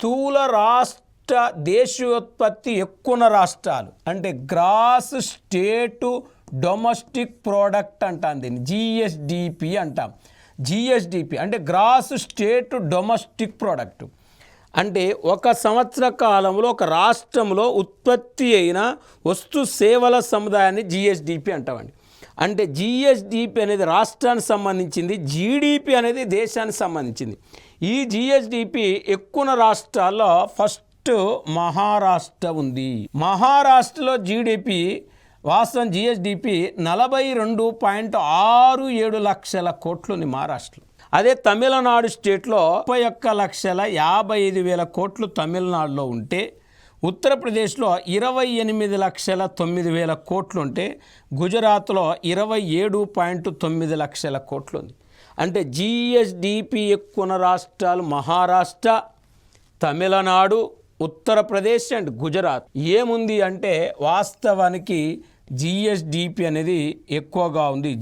స్థూల రాష్ట్ర దేశీయోత్పత్తి ఎక్కువ రాష్ట్రాలు అంటే గ్రాస్ స్టేటు డొమెస్టిక్ ప్రోడక్ట్ అంటాం, దీన్ని జిఎస్డిపి అంటాం. జిఎస్డిపి అంటే గ్రాస్ స్టేట్ డొమెస్టిక్ ప్రోడక్ట్ అంటే ఒక సంవత్సర కాలంలో ఒక రాష్ట్రంలో ఉత్పత్తి అయిన వస్తు సేవల సముదాయాన్ని జిఎస్డిపి అంటామండి. అంటే జిఎస్డిపి అనేది రాష్ట్రానికి సంబంధించింది, జీడిపి అనేది దేశానికి సంబంధించింది. ఈ జిఎస్డిపి ఎక్కువ రాష్ట్రాల్లో ఫస్ట్ మహారాష్ట్ర ఉంది. మహారాష్ట్రలో జీడిపి వాస్తవం జిఎస్డిపి 42.67 లక్షల కోట్లు ఉంది మహారాష్ట్రలో. అదే తమిళనాడు స్టేట్లో 31,55,000 కోట్లు తమిళనాడులో ఉంటే, ఉత్తరప్రదేశ్లో 28,09,000 కోట్లు ఉంటే, గుజరాత్లో 27.9 లక్షల కోట్లు ఉంది. అంటే జిఎస్డిపి ఎక్కువ రాష్ట్రాలు మహారాష్ట్ర, తమిళనాడు, ఉత్తరప్రదేశ్ అండ్ గుజరాత్. ఏముంది అంటే వాస్తవానికి జిఎస్డిపి అనేది ఎక్కువగా ఉంది.